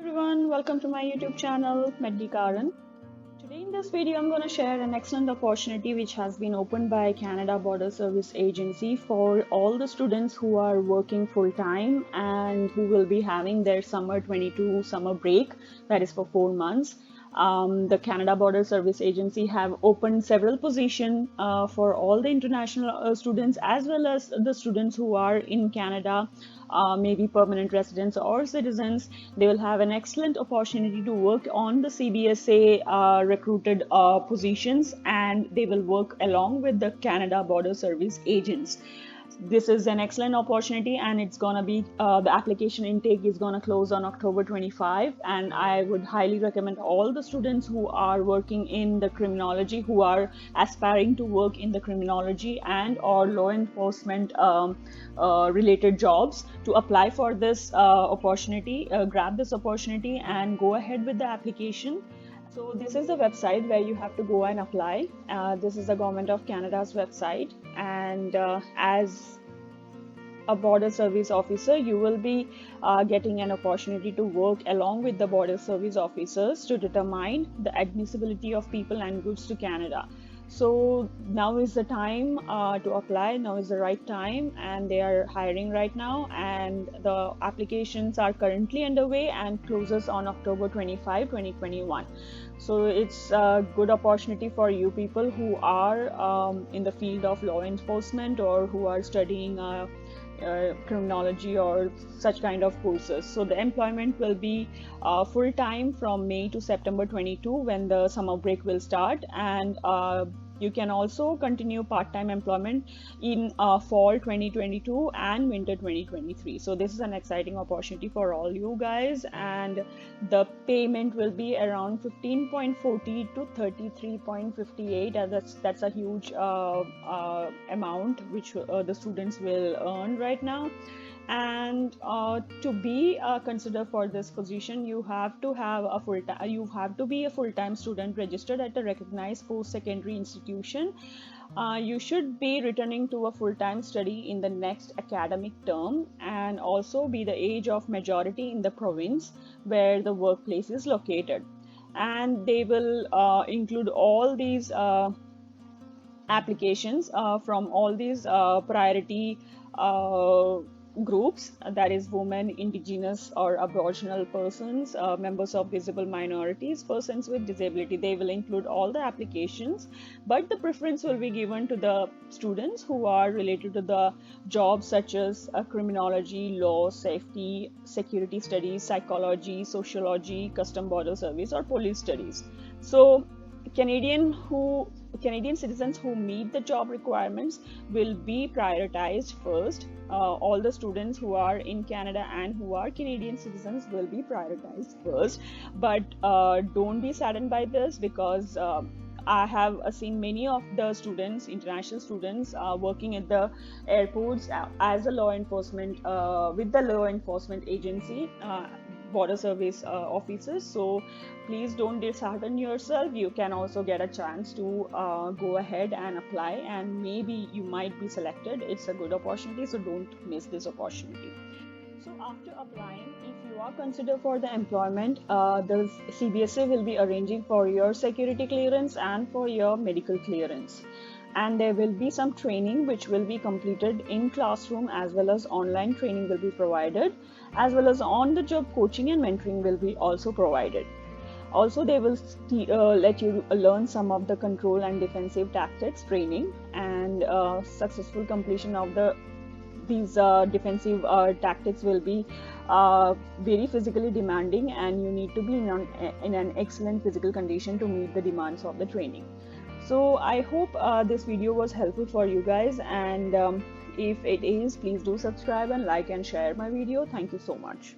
everyone, welcome to my YouTube channel, Meddi Karan. Today in this video, I'm going to share an excellent opportunity which has been opened by Canada Border Service Agency for all the students who are working full-time and who will be having their summer 22 summer break, that is for 4 months. The Canada Border Service Agency have opened several positions for all the international students as well as the students who are in Canada, maybe permanent residents or citizens. They will have an excellent opportunity to work on the CBSA recruited positions, and they will work along with the Canada Border Service agents. This is an excellent opportunity, and it's gonna be the application intake is gonna close on October 25, and I would highly recommend all the students who are working in the criminology, who are aspiring to work in the criminology and or law enforcement related jobs, to apply for this opportunity, grab this opportunity and go ahead with the application. So this is the website where you have to go and apply. This is the Government of Canada's website, and as a border service officer, you will be getting an opportunity to work along with the border service officers to determine the admissibility of people and goods to Canada. So now is the time to apply. Now is the right time, and they are hiring right now, and the applications are currently underway and closes on October 25, 2021. So it's a good opportunity for you people who are in the field of law enforcement or who are studying criminology or such kind of courses. So the employment will be full-time from May to September 22 when the summer break will start, and you can also continue part-time employment in fall 2022 and winter 2023. So this is an exciting opportunity for all you guys, and the payment will be around 15.40 to 33.58, and that's a huge amount which the students will earn right now. And to be considered for this position, you have to have a be a full-time student registered at a recognized post-secondary institution. You should be returning to a full-time study in the next academic term, and also be the age of majority in the province where the workplace is located. And they will include all these applications from all these priority groups, that is women, indigenous or aboriginal persons, members of visible minorities, persons with disability. They will include all the applications, but the preference will be given to the students who are related to the jobs such as criminology, law, safety, security studies, psychology, sociology, custom border service or police studies. So Canadian citizens who meet the job requirements will be prioritized first. All the students who are in Canada and who are Canadian citizens will be prioritized first. But don't be saddened by this, because I have seen many of the students, international students, working at the airports as a law enforcement with the law enforcement agency, border service officers. So please don't dishearten yourself. You can also get a chance to go ahead and apply, and maybe you might be selected. It's a good opportunity, so don't miss this opportunity. So after applying, if you are considered for the employment, the CBSA will be arranging for your security clearance and for your medical clearance. And there will be some training which will be completed in classroom, as well as online training will be provided, as well as on the job coaching and mentoring will be also provided. Also, they will let you learn some of the control and defensive tactics training, and successful completion of these defensive tactics will be very physically demanding, and you need to be in an excellent physical condition to meet the demands of the training. So I hope this video was helpful for you guys, and if it is, please do subscribe and like and share my video. Thank you so much.